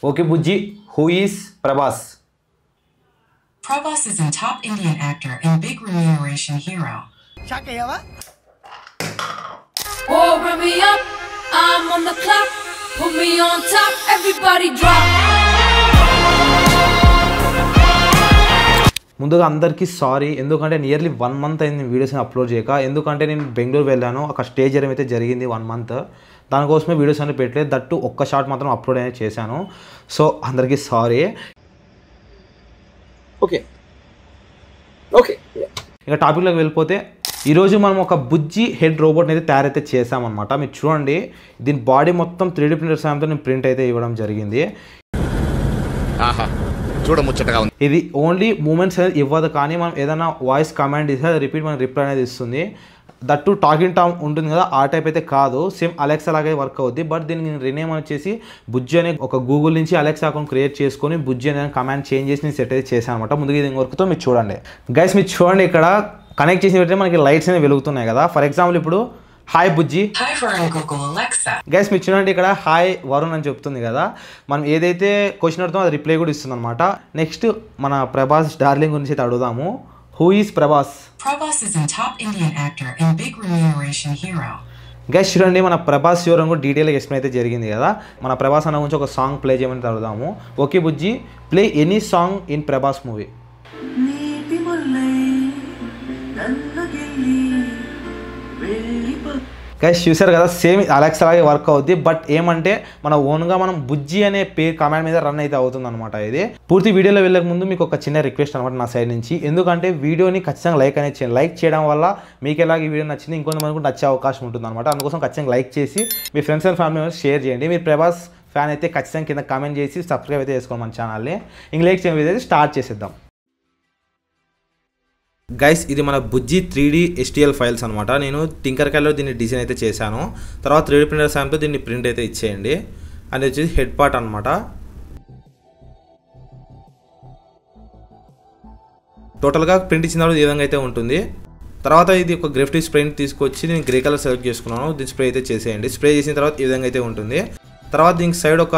Okay, Bujji, who is Prabhas? Prabhas is a top Indian actor and big remuneration hero. Oh, bring me up, I'm on the clock. Put me on top, everybody drop. ముందుగా అందరికీ sorry, ఎందుకంటే nearly 1 month అయింది వీడియోస్ని upload చేయక. ఎందుకంటే నేను బెంగళూరు వెళ్ళాను, ఒక స్టేజ్ అయితే జరిగింది 1 మంత్. దానికోసమే వీడియోస్ అన్ని పెట్టలేదు. దట్టు ఒక్క షాట్ మాత్రం అప్లోడ్ అనేది చేశాను. సో అందరికీ సారీ. ఓకే ఇక టాపిక్లోకి వెళ్ళిపోతే, ఈరోజు మనం ఒక బుజ్జి హెడ్ రోబోట్ని అయితే తయారైతే చేసామన్నమాట. మీరు చూడండి, దీని బాడీ మొత్తం 3D ప్రింటర్ సాయంతో నేను ప్రింట్ అయితే ఇవ్వడం జరిగింది. ఇది ఓన్లీ మూమెంట్స్ అనేది ఇవ్వదు, కానీ మనం ఏదైనా వాయిస్ కమాండ్ ఇస్తే అది రిపీట్ మనకి రిప్లై అనేది ఇస్తుంది. దట్టు టాకింగ్ టామ్ ఉంటుంది కదా, ఆ టైప్ అయితే కాదు, సేమ్ అలెక్సా లాగే వర్క్ అవుద్ది. బట్ దీనికి రీనేమ్ వచ్చేసి బుజ్జి అనే ఒక గూగుల్ నుంచి అలెక్సా అకౌంట్ క్రియేట్ చేసుకొని బుజ్జి అనే కమాండ్ చేంజ్ చేసి నేను సెట్ అయితే చేశాను అనమాట. ముందుగా ఇది వర్క్తో మీరు చూడండి గైస్. మీరు చూడండి, ఇక్కడ కనెక్ట్ చేసిన వెంటనే మనకి లైట్స్ అనేవి వెలుగుతున్నాయి కదా. ఫర్ ఎగ్జాంపుల్ ఇప్పుడు హాయ్ బుజ్జి, గైస్ మీరు చూడండి, ఇక్కడ హాయ్ వరుణ్ అని చెప్తుంది కదా. మనం ఏదైతే క్వశ్చన్ అడుగుతామో అది రిప్లై కూడా ఇస్తుంది అనమాట. నెక్స్ట్ మన ప్రభాస్ డార్లింగ్ గురించి అయితే అడుగుదాము. Who is Prabhas? Prabhas is a top Indian actor and big remuneration hero. Guys చూడండి, మన ప్రభాస్ ఎవరో కూడా డీటెయిల్గా ఎక్స్ప్లెయిన్ అయితే జరిగింది కదా. మన ప్రభాస్ అన్న గురించి ఒక సాంగ్ ప్లే చేయమని అడుగుదాము. Okay Bujji, play any song in Prabhas movie. Guys చూసారు కదా, సేమ్ అలెక్సా లాగే వర్క్ అవుద్ది. బట్ ఏమంటే మన ఓన్గా మనం బుజ్జి అనే పేరు కమాండ్ మీద రన్ అయితే అవుతుంది అనమాట. ఇది పూర్తి వీడియోలో వెళ్ళక ముందు మీకు ఒక చిన్న రిక్వెస్ట్ అనమాట నా సైడ్ నుంచి. ఎందుకంటే వీడియోని ఖచ్చితంగా లైక్ అనేది చేయండి. లైక్ చేయడం వల్ల మీకు ఎలాగ ఈ వీడియో నచ్చింది ఇంకొంతమంది కూడా నచ్చే అవకాశం ఉంటుంది అనమాట. అందుకోసం ఖచ్చితంగా లైక్ చేసి మీ friends and family members share చేయండి. మీరు ప్రభాస్ ఫ్యాన్ అయితే ఖచ్చితంగా కింద కామెంట్ చేసి సబ్స్క్రైబ్ అయితే చేసుకోండి మన ఛానల్ని. ఇంక లైక్ చేయడం అయితే స్టార్ట్ చేసేద్దాం. గైస్ ఇది మన బుజ్జి 3D STL ఫైల్స్ అనమాట. నేను టింకర్కాయ్లో దీన్ని డిజైన్ అయితే చేశాను. తర్వాత 3D ప్రింటర్ సాయంతో దీన్ని ప్రింట్ అయితే ఇచ్చేయండి. అది వచ్చేసి హెడ్ పార్ట్ అనమాట. టోటల్గా ప్రింట్ ఇచ్చిన తర్వాత ఈ విధంగా అయితే ఉంటుంది. తర్వాత ఇది ఒక గ్రాఫిటీ స్ప్రేని తీసుకొచ్చి నేను గ్రే కలర్ సెలెక్ట్ చేసుకున్నాను. దీన్ని స్ప్రే అయితే చేసేయండి. స్ప్రే చేసిన తర్వాత ఈ విధంగా అయితే ఉంటుంది. తర్వాత దీనికి సైడ్ ఒక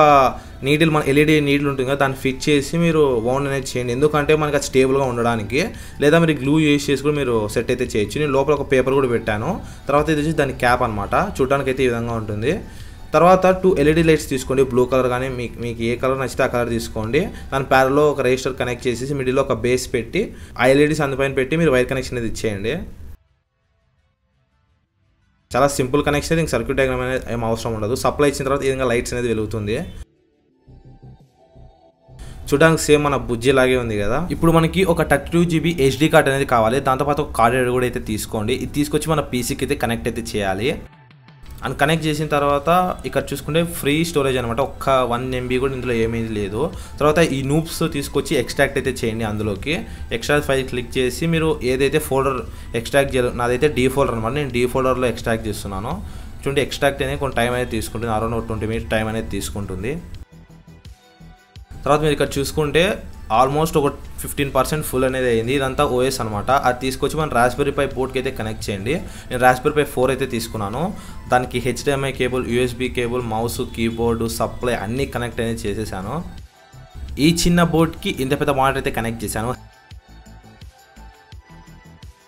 నీడిల్, మన LED నీడిల్ ఉంటుంది కదా, దాన్ని ఫిట్ చేసి మీరు వౌండ్ అనేది చేయండి. ఎందుకంటే మనకి అది స్టేబుల్గా ఉండడానికి. లేదా మీరు గ్లూ యూజ్ చేసి కూడా మీరు సెట్ అయితే చేయొచ్చు. నేను లోపల ఒక పేపర్ కూడా పెట్టాను. తర్వాత ఇది వచ్చి దాని క్యాప్ అనమాట. చూడడానికి అయితే ఈ విధంగా ఉంటుంది. తర్వాత 2 LED లైట్స్ తీసుకోండి, బ్లూ కలర్ కానీ మీకు ఏ కలర్ నచ్చితే ఆ కలర్ తీసుకోండి. దాని ప్యారలో ఒక రెజిస్టర్ కనెక్ట్ చేసి మిడిల్లో ఒక బేస్ పెట్టి ఆ LEDస్ అందుపైన పెట్టి మీరు వైర్ కనెక్షన్ అనేది ఇచ్చేయండి. చాలా సింపుల్ కనెక్షన్, ఇంక సర్క్యూట్ డయాగ్రామ్ అనేది ఏం అవసరం ఉండదు. సప్లై ఇచ్చిన తర్వాత ఈ విధంగా లైట్స్ అనేది వెలుగుతుంది. చూడడానికి సేమ్ మన బుజ్జి లాగే ఉంది కదా. ఇప్పుడు మనకి ఒక 32 GB SD కార్డ్ అనేది కావాలి. దాంతోపాటు ఒక కార్డ్ రీడర్ కూడా అయితే తీసుకోండి. ఇది తీసుకొచ్చి మన పీసీకి అయితే కనెక్ట్ అయితే చేయాలి. అండ్ కనెక్ట్ చేసిన తర్వాత ఇక్కడ చూసుకుంటే ఫ్రీ స్టోరేజ్ అనమాట. ఒక్క 1 MB కూడా ఇందులో ఏమీ లేదు. తర్వాత ఈ నూప్స్ తీసుకొచ్చి ఎక్స్ట్రాక్ట్ అయితే చేయండి. అందులోకి ఎక్స్ట్రాక్ట్ ఫైల్ క్లిక్ చేసి మీరు ఏదైతే ఫోల్డర్ ఎక్స్ట్రాక్ట్ చేయాలి, నాదైతే D ఫోల్డర్ అనమాట. నేను D ఫోల్డర్లో ఎక్స్ట్రాక్ట్ చేస్తున్నాను. చూడండి, ఎక్స్ట్రాక్ట్ అనేది కొంచెం టైం అనేది తీసుకుంటుంది. అరౌండ్ 20 మినిట్స్ టైం అనేది తీసుకుంటుంది. తర్వాత మీరు ఇక్కడ చూసుకుంటే ఆల్మోస్ట్ ఒక 15% ఫుల్ అనేది అయింది. ఇదంతా OS అనమాట. అది తీసుకొచ్చి మన రాస్బెర్రీ పై పోర్ట్కి అయితే కనెక్ట్ చేయండి. నేను రాస్బెర్రీ పై 4 అయితే తీసుకున్నాను. దానికి HDMI cable, USB cable, mouse, keyboard, supply అన్నీ కనెక్ట్ అనేది చేసేసాను. ఈ చిన్న బోర్డ్కి ఇంత పెద్ద మానిటర్ అయితే కనెక్ట్ చేశాను.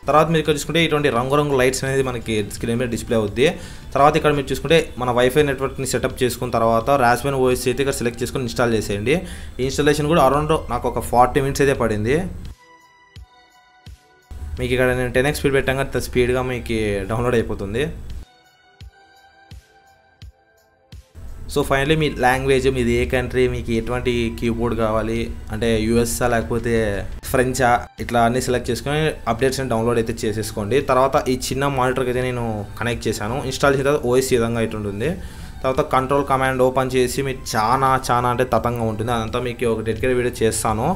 తర్వాత మీరు ఇక్కడ చూసుకుంటే ఇటువంటి రంగురంగు లైట్స్ అనేది మనకి స్క్రీన్ మీద డిస్ప్లే అవుద్ది. తర్వాత ఇక్కడ మీరు చూసుకుంటే మన వైఫై నెట్వర్క్ని సెటప్ చేసుకున్న తర్వాత రాస్బెర్రీ OS అయితే ఇక్కడ సెలెక్ట్ చేసుకుని ఇన్స్టాల్ చేసేయండి. ఈ ఇన్స్టాలేషన్ కూడా అరౌండ్ నాకు ఒక 40 మినిట్స్ అయితే పడింది. మీకు ఇక్కడ నేను 10x స్పీడ్ పెట్టాక స్పీడ్గా మీకు డౌన్లోడ్ అయిపోతుంది. సో ఫైనలీ మీ లాంగ్వేజ్, మీది ఏ కంట్రీ, మీకు ఎటువంటి కీబోర్డ్ కావాలి అంటే USA లేకపోతే ఫ్రెంచా, ఇట్లా అన్నీ సెలెక్ట్ చేసుకొని అప్డేట్స్ని డౌన్లోడ్ అయితే చేసేసుకోండి. తర్వాత ఈ చిన్న మానిటర్కి అయితే నేను కనెక్ట్ చేశాను. ఇన్స్టాల్ చేసిన తర్వాత OS ఈ విధంగా అయితే ఉంటుంది. తర్వాత కంట్రోల్ కమాండ్ ఓపెన్ చేసి మీరు చాలా అంటే తతంగా ఉంటుంది. అదంతా మీకు ఒక డెడికేటెడ్ వీడియో చేస్తాను.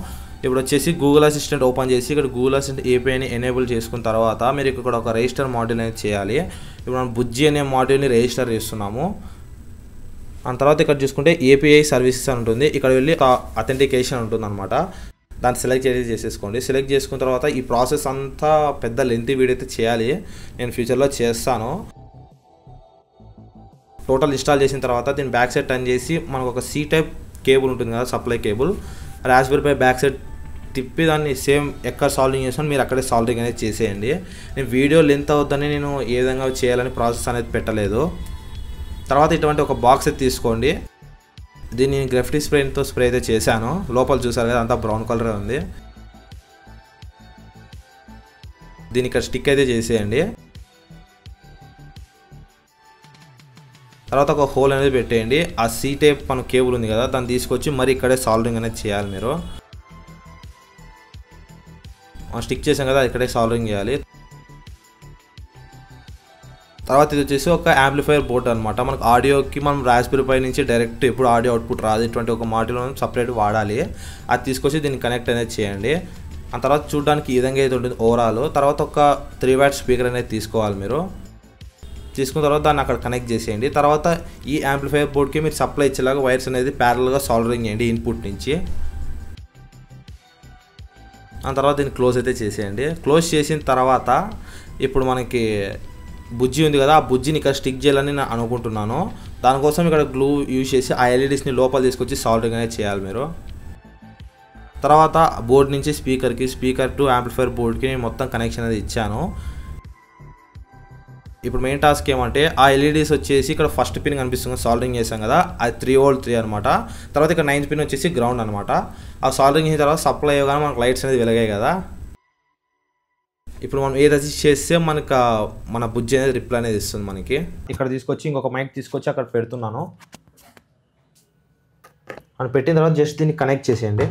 ఇప్పుడు వచ్చేసి గూగుల్ అసిస్టెంట్ ఓపెన్ చేసి ఇక్కడ గూగుల్ అసిస్టెంట్ APIని ఎనేబుల్ చేసుకున్న తర్వాత మీరు ఇక్కడ ఒక రిజిస్టర్ మాడ్యూల్ అనేది చేయాలి. ఇప్పుడు మనం బుజ్జి అనే మాడ్యూల్ని రిజిస్టర్ చేస్తున్నాము. ఆ తర్వాత ఇక్కడ చూసుకుంటే API సర్వీసెస్ అని ఉంటుంది. ఇక్కడ వెళ్ళి అథెంటికేషన్ ఉంటుంది అనమాట. దాన్ని సెలెక్ట్ చేసేసుకోండి. సెలెక్ట్ చేసుకున్న తర్వాత ఈ ప్రాసెస్ అంతా పెద్ద లెంతీ వీడియో అయితే చేయాలి. నేను ఫ్యూచర్లో చేస్తాను. టోటల్ ఇన్స్టాల్ చేసిన తర్వాత దీన్ని బ్యాక్ సైడ్ టర్న్ చేసి మనకు ఒక C టైప్ కేబుల్ ఉంటుంది కదా, supply cable, Raspberry Pi back side తిప్పి దాన్ని సేమ్ ఎక్కడ సాల్వింగ్ చేస్తాను మీరు అక్కడే సాల్వింగ్ అనేది చేసేయండి. నేను వీడియో లెంత్ అవుతుందని నేను ఏ విధంగా చేయాలని ప్రాసెస్ అనేది పెట్టలేదు. తర్వాత ఇటువంటి ఒక బాక్స్ అయితే తీసుకోండి. దీన్ని నేను గ్రాఫిటీ స్ప్రేతో స్ప్రే అయితే చేశాను. లోపల చూసారు కదా అంతా బ్రౌన్ కలర్ ఉంది. దీన్ని ఇక్కడ స్టిక్ అయితే చేసేయండి. తర్వాత ఒక హోల్ అనేది పెట్టేయండి. ఆ సీ టైప్ మన కేబుల్ ఉంది కదా దాన్ని తీసుకొచ్చి మరి ఇక్కడే సాల్వింగ్ అనేది చేయాలి. మీరు స్టిక్ చేసాం కదా ఇక్కడే సాల్వింగ్ చేయాలి. తర్వాత ఇది వచ్చేసి ఒక యాంప్లిఫైయర్ బోర్డ్ అనమాట. మనకు ఆడియోకి మనం రాస్బెర్రీ పై నుంచి డైరెక్ట్ ఎప్పుడు ఆడియో అవుట్పుట్ రాదు, ఇటువంటి ఒక మాడ్యూల్ మనం సపరేట్ వాడాలి. అది తీసుకొచ్చి దీన్ని కనెక్ట్ అనేది చేయండి. ఆ తర్వాత చూడడానికి ఈ విధంగా అయితే ఉంటుంది ఓవరాల్. తర్వాత ఒక 3 వాట్ స్పీకర్ అనేది తీసుకోవాలి. మీరు తీసుకున్న తర్వాత దాన్ని అక్కడ కనెక్ట్ చేసేయండి. తర్వాత ఈ యాంప్లిఫైయర్ బోర్డ్కి మీరు సప్లై ఇచ్చేలాగా వైర్స్ అనేది ప్యారల్గా సాల్డరింగ్ చేయండి ఇన్పుట్ నుంచి. ఆ తర్వాత దీన్ని క్లోజ్ అయితే చేసేయండి. క్లోజ్ చేసిన తర్వాత ఇప్పుడు మనకి బుజ్జి ఉంది కదా, ఆ బుజ్జిని ఇక్కడ స్టిక్ చేయాలని నేను అనుకుంటున్నాను. దానికోసం ఇక్కడ గ్లూ యూజ్ చేసి ఆ ఎల్ఈడీస్ని లోపల తీసుకొచ్చి సాల్డరింగ్ అనేది చేయాలి మీరు. తర్వాత బోర్డ్ నుంచి స్పీకర్ టు యాంప్లిఫైయర్ బోర్డ్కి నేను మొత్తం కనెక్షన్ అనేది ఇచ్చాను. ఇప్పుడు మెయిన్ టాస్క్ ఏమంటే ఆ ఎల్ఈడీస్ వచ్చేసి ఇక్కడ ఫస్ట్ పిన్ కనిపిస్తుంది సాల్డరింగ్ చేసాం కదా, అది 3 వోల్ట్ 3 అనమాట. తర్వాత ఇక్కడ 9th పిన్ వచ్చేసి గ్రౌండ్ అనమాట. ఆ సాల్డరింగ్ చేసిన తర్వాత సప్లై అయ్యగానే మనకు లైట్స్ అనేది వెలిగాయి కదా. ఇప్పుడు మనం ఏది అడ్జస్ట్ చేస్తే మనకు మన బుజ్జి అనేది రిప్లై అనేది ఇస్తుంది మనకి. ఇక్కడ తీసుకొచ్చి ఇంకొక మైక్ తీసుకొచ్చి అక్కడ పెడుతున్నాను. అని పెట్టిన తర్వాత జస్ట్ దీన్ని కనెక్ట్ చేసేయండి.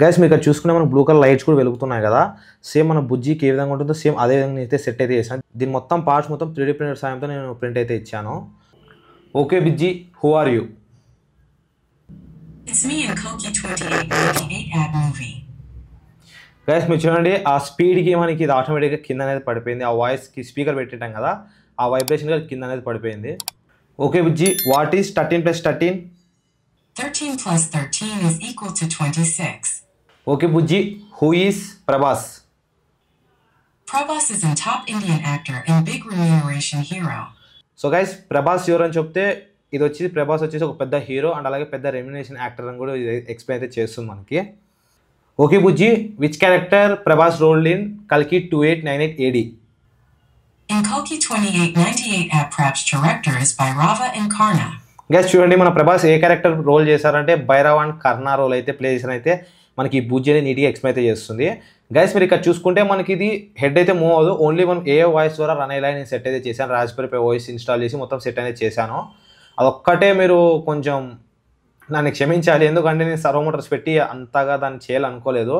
గైస్ మీరు ఇక్కడ చూసుకునే మనకు బ్లూ కలర్ లైట్స్ కూడా వెలుగుతున్నాయి కదా, సేమ్ మన బుజ్జికి ఏ విధంగా ఉంటుందో సేమ్ అదే విధంగా అయితే సెట్ అయితే చేశాను. దీని మొత్తం పార్ట్స్ మొత్తం 3D ప్రింటర్ సాయంతో నేను ప్రింట్ అయితే ఇచ్చాను. Okay Bujji, who are you? It's me in Koki 2898 ad movie. Guys మీరు చూడండి ఆ స్పీడ్కి మనకి ఇది ఆటోమేటిక్గా కింద అనేది పడిపోయింది. ఆ వాయిస్కి స్పీకర్ పెట్టింటాం కదా, ఆ వైబ్రేషన్గా కింద అనేది పడిపోయింది. Okay Bujji, what is 13 + 13? 13 + 13 is equal to 26. Okay Bujji, who is Prabhas? Prabhas is a top Indian actor and big remuneration hero. So guys Prabhas ఎవరు అని చెప్తే ఇది వచ్చి ప్రభాస్ వచ్చేసి ఒక పెద్ద హీరో అండ్ అలాగే పెద్ద రెమ్యునేషన్ యాక్టర్ అని కూడా ఎక్స్ప్లెయిన్ అయితే చేస్తుంది మనకి. Okay Bujji, which character Prabhas rolled in కల్కి 2898 AD? In Kalki 2898 ad Prabhas director is Bhairava and Karna. Guys చూడండి మన ప్రభాస్ ఏ క్యారెక్టర్ రోల్ చేశారంటే భైరవ్ అండ్ కర్ణ రోల్ అయితే ప్లే చేసిన అయితే మనకి బుజ్జి అనేది నీట్గా ఎక్స్ప్లెయిన్ అయితే చేస్తుంది. గైస్ మీరు ఇక్కడ చూసుకుంటే మనకి ఇది హెడ్ అయితే మూవ్ అవ్వదు, ఓన్లీ మనం ఏ వాయిస్ ద్వారా రన్ అయ్యేలా నేను సెట్ అయితే చేశాను. రాస్బెర్రీ పై వాయిస్ ఇన్స్టాల్ చేసి మొత్తం సెట్ అనేది చేశాను. అదొక్కటే మీరు కొంచెం నన్ను క్షమించాలి, ఎందుకంటే నేను సర్వో మోటార్స్ పెట్టి అంతగా దాన్ని చేయాలనుకోలేదు.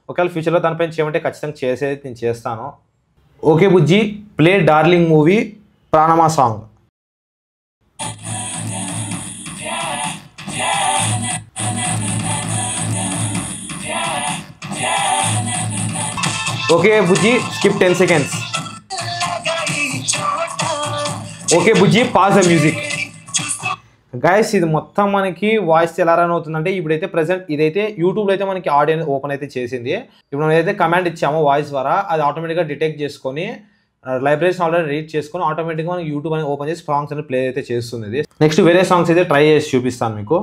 ఒకవేళ ఫ్యూచర్లో దానిపైన చేయమంటే ఖచ్చితంగా చేసేది నేను చేస్తాను. Okay Bujji, play darling movie ప్రాణమా song. Okay Bujji, skip 10 seconds. Okay Bujji, pause the music. Guys ఇది మొత్తం మనకి వాయిస్ ఎలా రన్ అవుతుందంటే ఇప్పుడైతే ప్రెసెంట్ ఇదైతే యూట్యూబ్లో అయితే మనకి ఆడియో ఓపెన్ అయితే చేసింది. ఇప్పుడు మనం ఏదైతే కమాండ్ ఇచ్చామో వాయిస్ ద్వారా అది ఆటోమేటిక్గా డిటెక్ట్ చేసుకొని లైబ్రరీస్ ఆల్రెడీ రీడ్ చేసుకొని ఆటోమేటిక్గా మనకి యూట్యూబ్ అనేది ఓపెన్ చేసి సాంగ్స్ అనేది ప్లే అయితే చేస్తుంది. నెక్స్ట్ వేరే సాంగ్స్ అయితే ట్రై చేసి చూపిస్తాను మీకు.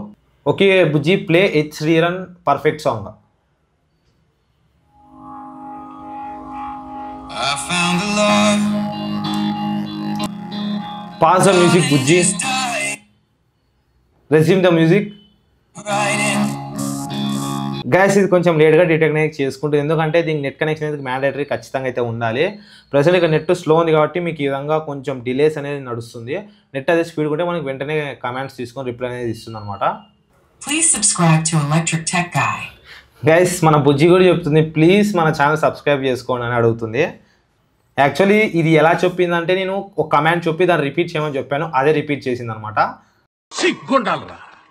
Okay Bujji, play Ed Sheeran perfect song. Pause the music Bujji. Resume the music. Guys ఇది కొంచెం లేట్గా డిటెక్ట్ చేసుకుంటుంది, ఎందుకంటే దీనికి నెట్ కనెక్షన్ అనేది మ్యాండేటరీ ఖచ్చితంగా అయితే ఉండాలి. ప్రజెంట్ ఇక నెట్ స్లో ఉంది కాబట్టి మీకు ఈ విధంగా కొంచెం డిలేస్ అనేది నడుస్తుంది. నెట్ అదే స్పీడ్ ఉంటే మనకి వెంటనే కమాండ్స్ తీసుకొని రిప్లై అనేది ఇస్తుంది అనమాట. Please subscribe to Electric Tech Guy. Guys మన బుజ్జి కూడా చెప్తుంది ప్లీజ్ మన ఛానల్ సబ్స్క్రైబ్ చేసుకోండి అని అడుగుతుంది. యాక్చువల్లీ ఇది ఎలా చెప్పిందంటే నేను ఒక కమాండ్ చెప్పి దాన్ని రిపీట్ చేయమని చెప్పాను, అదే రిపీట్ చేసింది అనమాట.